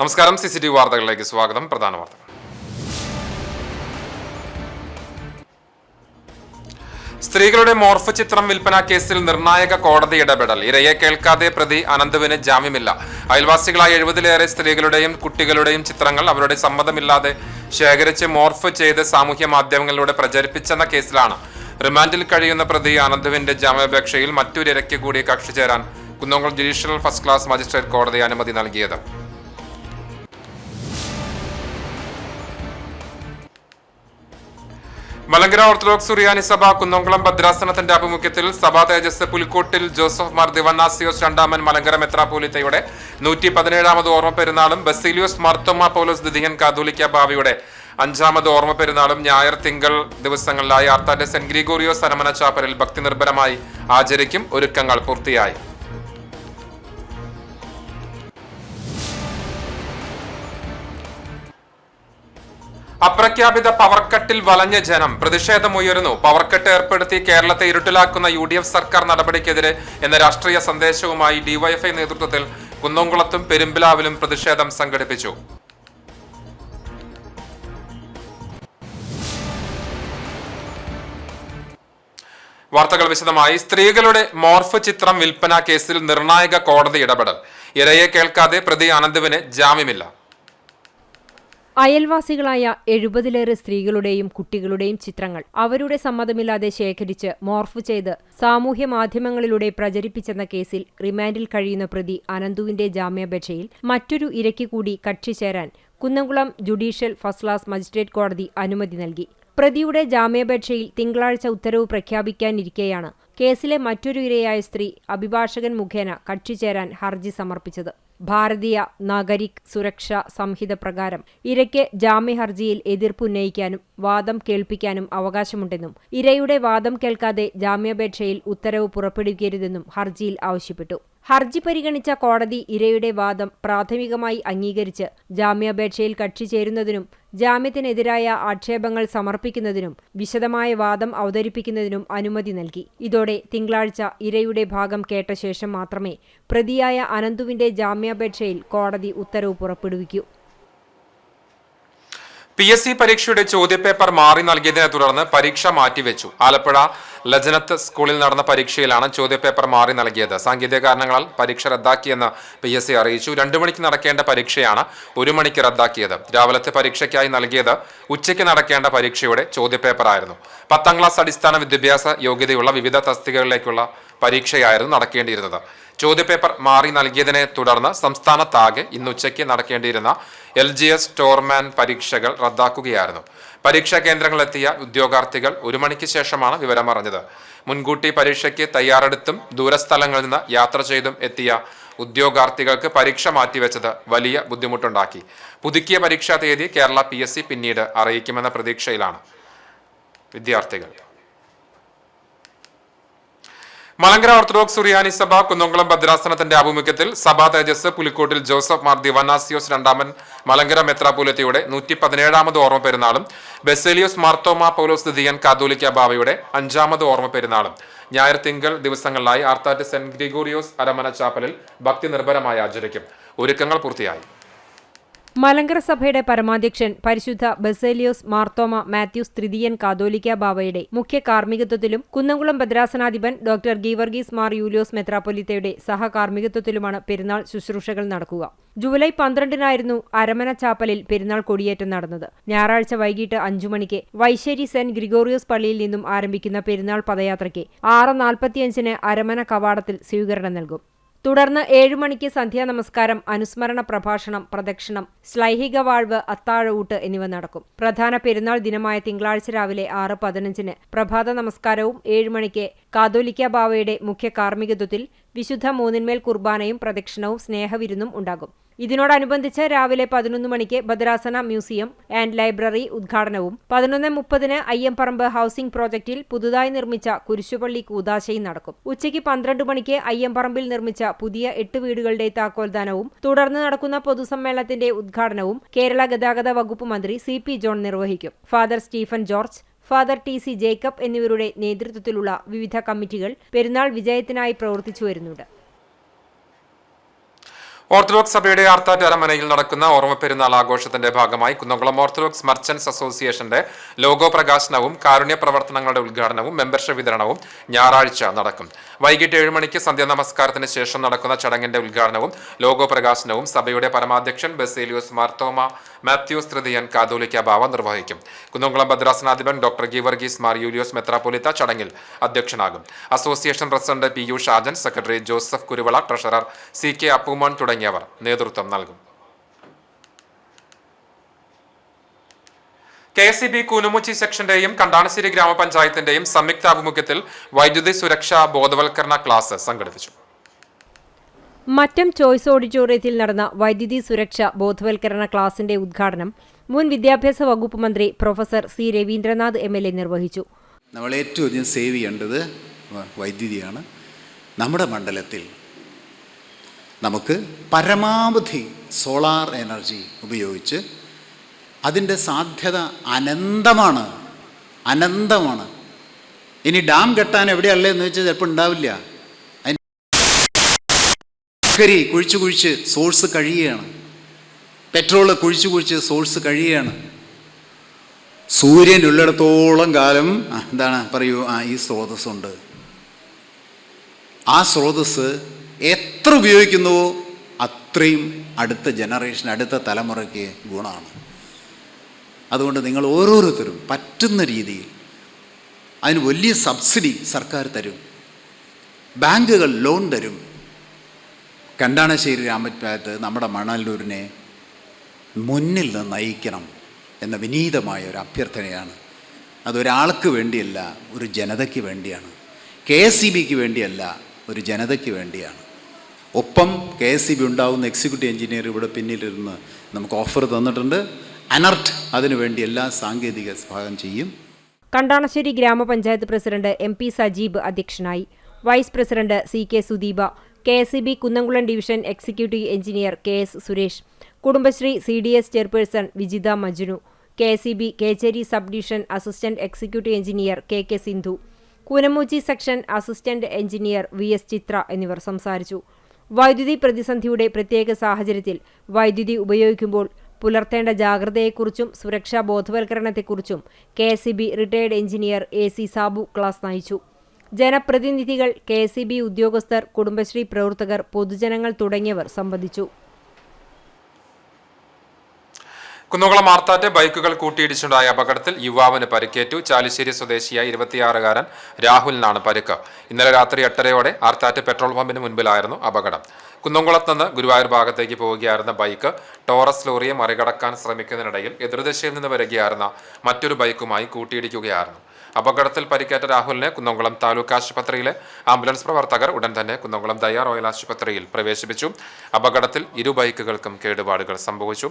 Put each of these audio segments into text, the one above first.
നമസ്കാരം. CCTV വാർത്തകളിലേക്ക് സ്വാഗതം. പ്രധാന വാർത്തകൾ. സ്ത്രീകളുടെ മോർഫ് ചിത്രം വിൽപ്പന കേസിൽ നിർണായക കോടതി ഇടപെടൽ. ഇരയെ കേൾക്കാതെ പ്രതി അനന്തുവിന് ജാമ്യമില്ല. അയൽവാസികളായ 70-ലേറെ സ്ത്രീകളുടെയും കുട്ടികളുടെയും ചിത്രങ്ങൾ അവരുടെ സമ്മതമില്ലാതെ ശേഖരിച്ച് മോർഫ് ചെയ്ത് സാമൂഹ്യ മാധ്യമങ്ങളിലൂടെ പ്രചരിപ്പിച്ചെന്ന കേസിലാണ് റിമാൻഡിൽ കഴിയുന്ന പ്രതി അനന്തുവിന്റെ ജാമ്യാപേക്ഷയിൽ മറ്റൊരിരയ്ക്ക് കൂടി കക്ഷി ചേരാൻ Kunnamkulam judicial first class magistrate കോടതി അനുമതി നൽകിയത്. മലങ്കര ഓർത്തഡോക്സ് സുറിയാനി സഭ കുന്നംകുളം ഭദ്രാസനത്തിന്റെ ആഭിമുഖ്യത്തിൽ സഭാ തേജസ് പുലിക്കോട്ടിൽ ജോസഫ് മാർ ദിവന്നാസിയോസ് രണ്ടാമൻ മലങ്കര മെത്രാപ്പോലീത്തയുടെ 117ാമത് ഓർമ്മ പെരുന്നാളും ബസേലിയോസ് മാർത്തോമാ പൗലോസ് ദ്വിതീയൻ കാതോലിക്ക ബാവയുടെ 5ാമത് ഓർമ്മ പെരുന്നാളും ഞായർ തിങ്കൾ ദിവസങ്ങളിലായി ആർത്താന്റെ സെന്റ് ഗ്രിഗോറിയോസ് അരമന ചാപ്പലിൽ ഭക്തി നിർഭരമായി ആചരിക്കും. ഒരുക്കങ്ങൾ പൂർത്തിയായി. അപ്രഖ്യാപിത പവർക്കട്ടിൽ വലഞ്ഞ ജനം. പ്രതിഷേധമുയരുന്നു. പവർക്കട്ട് ഏർപ്പെടുത്തി കേരളത്തെ ഇരുട്ടിലാക്കുന്ന UDF സർക്കാർ നടപടിക്കെതിരെ എന്ന രാഷ്ട്രീയ സന്ദേശവുമായി DYFI നേതൃത്വത്തിൽ കുന്നംകുളത്തും പെരുമ്പിലാവിലും പ്രതിഷേധം സംഘടിപ്പിച്ചു. വാർത്തകൾ വിശദമായി. സ്ത്രീകളുടെ മോർഫ് ചിത്രം വിൽപ്പന കേസിൽ നിർണായക കോടതി ഇടപെടൽ. ഇരയെ കേൾക്കാതെ പ്രതി അനന്തുവിന് ജാമ്യമില്ല. അയൽവാസികളായ 70-ലേറെ സ്ത്രീകളുടെയും കുട്ടികളുടെയും ചിത്രങ്ങൾ അവരുടെ സമ്മതമില്ലാതെ ശേഖരിച്ച് മോർഫ് ചെയ്ത് സാമൂഹ്യ മാധ്യമങ്ങളിലൂടെ പ്രചരിപ്പിച്ചെന്ന കേസിൽ റിമാൻഡിൽ കഴിയുന്ന പ്രതി അനന്തുവിന്റെ ജാമ്യാപേക്ഷയിൽ മറ്റൊരു ഇരയ്ക്ക് കൂടി കക്ഷി ചേരാൻ Kunnamkulam judicial first class magistrate കോടതി അനുമതി നൽകി. പ്രതിയുടെ ജാമ്യാപേക്ഷയിൽ തിങ്കളാഴ്ച ഉത്തരവ് പ്രഖ്യാപിക്കാനിരിക്കെയാണ് കേസിലെ മറ്റൊരു ഇരയായ സ്ത്രീ അഭിഭാഷകൻ മുഖേന കക്ഷി ചേരാൻ ഹർജി സമർപ്പിച്ചത്. ഭാരതീയ നാഗരിക് സുരക്ഷാ സംഹിത പ്രകാരം ഇരയ്ക്ക് ജാമ്യ ഹർജിയിൽ എതിർപ്പുന്നയിക്കാനും വാദം കേൾപ്പിക്കാനും അവകാശമുണ്ടെന്നും ഇരയുടെ വാദം കേൾക്കാതെ ജാമ്യാപേക്ഷയിൽ ഉത്തരവ് പുറപ്പെടുവിക്കരുതെന്നും ഹർജിയിൽ ആവശ്യപ്പെട്ടു. ഹർജി പരിഗണിച്ച കോടതി ഇരയുടെ വാദം പ്രാഥമികമായി അംഗീകരിച്ച് ജാമ്യാപേക്ഷയിൽ കക്ഷി ചേരുന്നതിനും ജാമ്യത്തിനെതിരായ ആക്ഷേപങ്ങൾ സമർപ്പിക്കുന്നതിനും വിശദമായ വാദം അവതരിപ്പിക്കുന്നതിനും അനുമതി നൽകി. ഇതോടെ തിങ്കളാഴ്ച ഇരയുടെ ഭാഗം കേട്ട ശേഷം മാത്രമേ പ്രതിയായ അനന്തുവിന്റെ ജാമ്യാപേക്ഷയിൽ കോടതി ഉത്തരവ് പുറപ്പെടുവിക്കൂ. PSC പരീക്ഷയുടെ ചോദ്യപേപ്പർ മാറി നൽകിയതിനെ തുടർന്ന് പരീക്ഷ മാറ്റിവെച്ചു. ആലപ്പുഴ ലജനത്ത് സ്കൂളിൽ നടന്ന പരീക്ഷയിലാണ് ചോദ്യപേപ്പർ മാറി നൽകിയത്. സാങ്കേതിക കാരണങ്ങളാൽ പരീക്ഷ റദ്ദാക്കിയെന്ന് PSC അറിയിച്ചു. 2 മണിക്ക് നടക്കേണ്ട പരീക്ഷയാണ് 1 മണിക്ക് റദ്ദാക്കിയത്. രാവിലത്തെ പരീക്ഷയ്ക്കായി നൽകിയത് ഉച്ചയ്ക്ക് നടക്കേണ്ട പരീക്ഷയുടെ ചോദ്യപേപ്പറായിരുന്നു. 10ാം ക്ലാസ് അടിസ്ഥാന വിദ്യാഭ്യാസ യോഗ്യതയുള്ള വിവിധ തസ്തികകളിലേക്കുള്ള പരീക്ഷയായിരുന്നു നടക്കേണ്ടിയിരുന്നത്. ചോദ്യപേപ്പർ മാറി നൽകിയതിനെ തുടർന്ന് സംസ്ഥാനത്താകെ ഇന്ന് ഉച്ചയ്ക്ക് നടക്കേണ്ടിയിരുന്ന LGS സ്റ്റോർമാൻ പരീക്ഷകൾ റദ്ദാക്കുകയായിരുന്നു. പരീക്ഷാ കേന്ദ്രങ്ങളിലെത്തിയ ഉദ്യോഗാർത്ഥികൾ 1 മണിക്ക് ശേഷമാണ് വിവരം അറിഞ്ഞത്. മുൻകൂട്ടി പരീക്ഷയ്ക്ക് തയ്യാറെടുത്തും ദൂരസ്ഥലങ്ങളിൽ നിന്ന് യാത്ര ചെയ്തും എത്തിയ ഉദ്യോഗാർത്ഥികൾക്ക് പരീക്ഷ മാറ്റിവെച്ചത് വലിയ ബുദ്ധിമുട്ടുണ്ടാക്കി. പുതുക്കിയ പരീക്ഷാ തീയതി കേരള PSC പിന്നീട് അറിയിക്കുമെന്ന പ്രതീക്ഷയിലാണ് വിദ്യാർത്ഥികൾ. മലങ്കര ഓർത്തഡോക്സ് സുറിയാനി സഭ കുന്നംകുളം ഭദ്രാസനത്തിന്റെ ആഭിമുഖ്യത്തിൽ സഭാ തേജസ് പുലിക്കോട്ടിൽ ജോസഫ് മാർ ദിവന്നാസിയോസ് രണ്ടാമൻ മലങ്കര മെത്രാപ്പോലീത്തയുടെ 117ാമത് ഓർമ്മ പെരുന്നാളും ബസേലിയോസ് മാർത്തോമാ പൗലോസ് ദ്വിതീയൻ കാതോലിക്ക ബാവയുടെ 5ാമത് ഓർമ്മ പെരുന്നാളും ഞായർ തിങ്കൾ ദിവസങ്ങളിലായി ആർത്താറ്റ് സെന്റ് ഗ്രിഗോറിയോസ് അരമന ചാപ്പലിൽ ഭക്തി നിർഭരമായി ആചരിക്കും. ഒരുക്കങ്ങൾ പൂർത്തിയായി. മലങ്കര സഭയുടെ പരമാധ്യക്ഷൻ പരിശുദ്ധ ബസേലിയോസ് മാർത്തോമ മാത്യൂസ് തൃതീയൻ കാതോലിക്ക ബാവയുടെ മുഖ്യ കാർമ്മികത്വത്തിലും കുന്നംകുളം ഭദ്രാസനാധിപൻ ഡോക്ടർ ഗീവർഗീസ് മാർ യൂലിയോസ് മെത്രാപ്പൊലീത്തയുടെ സഹകാർമ്മികത്വത്തിലുമാണ് പെരുന്നാൾ ശുശ്രൂഷകൾ നടക്കുക. ജൂലൈ 12-നായിരുന്നു അരമന ചാപ്പലിൽ പെരുന്നാൾ കൊടിയേറ്റം നടന്നത്. ഞായറാഴ്ച വൈകിട്ട് 5 മണിക്ക് വൈശ്ശേരി സെന്റ് ഗ്രിഗോറിയോസ് പള്ളിയിൽ നിന്നും ആരംഭിക്കുന്ന പെരുന്നാൾ പദയാത്രയ്ക്ക് 6:45 അരമന കവാടത്തിൽ സ്വീകരണം നൽകും. തുടർന്ന് 7 മണിക്ക് സന്ധ്യാനമസ്കാരം, അനുസ്മരണ പ്രഭാഷണം, പ്രദക്ഷിണം, ശ്ലൈഹിക വാഴ്വ്, അത്താഴഊട്ട് എന്നിവ നടക്കും. പ്രധാന പെരുന്നാൾ ദിനമായ തിങ്കളാഴ്ച രാവിലെ 6:15 പ്രഭാത നമസ്കാരവും 7 മണിക്ക് കാതോലിക്ക ബാവയുടെ മുഖ്യ കാർമ്മികത്വത്തിൽ വിശുദ്ധ മൂന്നിന്മേൽ കുർബാനയും പ്രദക്ഷിണവും സ്നേഹവിരുന്നും ഉണ്ടാകും. ഇതിനോടനുബന്ധിച്ച് രാവിലെ 11 മണിക്ക് ഭദ്രാസന മ്യൂസിയം ആൻഡ് ലൈബ്രറി ഉദ്ഘാടനവും 11:30 അയ്യമ്പറമ്പ് ഹൌസിംഗ് പ്രോജക്റ്റിൽ പുതുതായി നിർമ്മിച്ച കുരിശുപള്ളി കൂദാശയും നടക്കും. ഉച്ചയ്ക്ക് 12 മണിക്ക് അയ്യമ്പറമ്പിൽ നിർമ്മിച്ച പുതിയ 8 വീടുകളുടെ താക്കോൽദാനവും തുടർന്ന് നടക്കുന്ന പൊതുസമ്മേളനത്തിന്റെ ഉദ്ഘാടനവും കേരള ഗതാഗത വകുപ്പ് മന്ത്രി CP ജോൺ നിർവഹിക്കും. Father Stephen George, father TC Jacob എന്നിവരുടെ നേതൃത്വത്തിലുള്ള വിവിധ കമ്മിറ്റികൾ പെരുന്നാൾ വിജയത്തിനായി പ്രവർത്തിച്ചു വരുന്നുണ്ട്. ഓർത്തഡോക്സ് സഭയുടെ ആർത്താറ്റ് അരമനയിൽ നടക്കുന്ന ഓർമ്മ പെരുന്നാൾ ആഘോഷത്തിന്റെ ഭാഗമായി കുന്നംകുളം ഓർത്തഡോക്സ് മർച്ചന്റ്സ് അസോസിയേഷന്റെ ലോഗോ പ്രകാശനവും കാരുണ്യ പ്രവർത്തനങ്ങളുടെ ഉദ്ഘാടനവും മെമ്പർഷിപ്പ് വിതരണവും ഞായറാഴ്ച നടക്കും. വൈകിട്ട് 7 മണിക്ക് സന്ധ്യാ നമസ്കാരത്തിന് ശേഷം നടക്കുന്ന ചടങ്ങിന്റെ ഉദ്ഘാടനവും ലോഗോ പ്രകാശനവും സഭയുടെ പരമാധ്യക്ഷൻ ബസേലിയോസ് മാർത്തോമ മാത്യൂസ് തൃതീയൻ കാതോലിക്ക ബാവ നിർവഹിക്കും. കുന്നംകുളം ഭദ്രാസനാധിപൻ ഡോക്ടർ ഗീവർഗീസ് മാർ യൂലിയോസ് മെത്രാപ്പൊലീത്ത ചടങ്ങിൽ അധ്യക്ഷനാകും. Association president P U Shajan, secretary Joseph Kuruvala, treasurer C K Appumon തുടങ്ങിയവർ നേതൃത്വം നൽകും. KSEB കൂനമുച്ചി സെക്ഷന്റെയും കണ്ടാണശ്ശേരി ഗ്രാമപഞ്ചായത്തിന്റെയും സംയുക്താഭിമുഖ്യത്തിൽ വൈദ്യുതി സുരക്ഷാ ബോധവൽക്കരണ ക്ലാസ് സംഘടിപ്പിച്ചു. മറ്റം ചോയ്സ് ഓഡിറ്റോറിയത്തിൽ നടന്ന വൈദ്യുതി സുരക്ഷ ബോധവൽക്കരണ ക്ലാസിന്റെ ഉദ്ഘാടനം മുൻ വിദ്യാഭ്യാസ വകുപ്പ് മന്ത്രി പ്രൊഫസർ സി രവീന്ദ്രനാഥ് MLA നിർവഹിച്ചു. നമ്മൾ ഏറ്റവും അധികം സേവ് ചെയ്യേണ്ടത് വൈദ്യുതിയാണ്. നമ്മുടെ മണ്ഡലത്തിൽ നമുക്ക് പരമാവധി സോളാർ എനർജി ഉപയോഗിച്ച് അതിൻ്റെ സാധ്യത അനന്തമാണ്. ഇനി ഡാം കെട്ടാൻ എവിടെയല്ലേ എന്ന് വെച്ചാൽ ചിലപ്പോൾ ഉണ്ടാവില്ല. അതിന് കുഴിച്ച് സോഴ്സ് കഴിയുകയാണ്. പെട്രോള് കുഴിച്ച് സോഴ്സ് കഴിയുകയാണ്. സൂര്യൻ ഉള്ളിടത്തോളം കാലം ഈ സ്രോതസ്സുണ്ട്. ആ സ്രോതസ്സ് എത്ര ഉപയോഗിക്കുന്നുവോ അത്രയും അടുത്ത ജനറേഷൻ, അടുത്ത തലമുറയ്ക്ക് ഗുണമാണ്. അതുകൊണ്ട് നിങ്ങൾ ഓരോരുത്തരും പറ്റുന്ന രീതിയിൽ അതിന് വലിയ സബ്സിഡി സർക്കാർ തരും, ബാങ്കുകൾ ലോൺ തരും. കണ്ടാണശ്ശേരി ഗ്രാമപഞ്ചായത്ത് നമ്മുടെ മണലൂരിനെ മുന്നിൽ നിന്ന് നയിക്കണം എന്ന വിനീതമായ ഒരു അഭ്യർത്ഥനയാണ്. അതൊരാൾക്ക് വേണ്ടിയല്ല, ഒരു ജനതയ്ക്ക് വേണ്ടിയാണ്. KSEBക്ക് വേണ്ടിയല്ല, ഒരു ജനതയ്ക്ക് വേണ്ടിയാണ്. ഒപ്പം KSEB ഉണ്ടാവുന്ന എക്സിക്യൂട്ടീവ് എഞ്ചിനീയർ ഇവിടെ പിന്നിലിരുന്ന് നമുക്ക് ഓഫർ തന്നിട്ടുണ്ട്. അനർട്ട് അതിനുവേണ്ടി എല്ലാ സാങ്കേതിക സഹായം ചെയ്യും. കണ്ടാണശ്ശേരി ഗ്രാമപഞ്ചായത്ത് പ്രസിഡന്റ് MP സജീബ് അധ്യക്ഷനായി. Vice president CK Sudeepa, KSEB Kunnamkulam division executive engineer KS Suresh, Kudumbashree CDS chairperson Vijitha Majnu, KSEB Kechery sub division assistant executive engineer KK Sindhu, Koonamuchi section assistant engineer VS Chithra എന്നിവർ സംസാരിച്ചു. വൈദ്യുതി പ്രതിസന്ധിയുടെ പ്രത്യേക സാഹചര്യത്തിൽ വൈദ്യുതി ഉപയോഗിക്കുമ്പോൾ പുലർത്തേണ്ട ജാഗ്രതയെക്കുറിച്ചും സുരക്ഷാ ബോധവൽക്കരണത്തെക്കുറിച്ചും KSEB retired engineer AC Sabu class നയിച്ചു. ജനപ്രതിനിധികൾ, KSEB ഉദ്യോഗസ്ഥർ, കുടുംബശ്രീ പ്രവർത്തകർ, പൊതുജനങ്ങൾ തുടങ്ങിയവർ സംബന്ധിച്ചു. കുന്നംകുളം ആർത്താറ്റ് ബൈക്കുകൾ കൂട്ടിയിടിച്ചുണ്ടായ അപകടത്തിൽ യുവാവിന് പരിക്കേറ്റു. ചാലിശ്ശേരി സ്വദേശിയായ 26-കാരൻ രാഹുലിനാണ് പരിക്ക്. ഇന്നലെ രാത്രി 8:30-ഓടെ ആർത്താറ്റ് പെട്രോൾ പമ്പിന് മുൻപിലായിരുന്നു അപകടം. കുന്നംകുളത്ത് നിന്ന് ഗുരുവായൂർ ഭാഗത്തേക്ക് പോവുകയായിരുന്ന ബൈക്ക് ടോറസ് ലോറിയെ മറികടക്കാൻ ശ്രമിക്കുന്നതിനിടയിൽ എതിർദിശയിൽ നിന്ന് വരികയായിരുന്ന മറ്റൊരു ബൈക്കുമായി കൂട്ടിയിടിക്കുകയായിരുന്നു. അപകടത്തിൽ പരിക്കേറ്റ രാഹുലിനെ കുന്നംകുളം താലൂക്ക് ആശുപത്രിയിലെ ആംബുലൻസ് പ്രവർത്തകർ ഉടൻ തന്നെ കുന്നംകുളം ദയ റോയൽ ആശുപത്രിയിൽ പ്രവേശിപ്പിച്ചു. അപകടത്തിൽ 2 ബൈക്കുകൾക്കും കേടുപാടുകൾ സംഭവിച്ചു.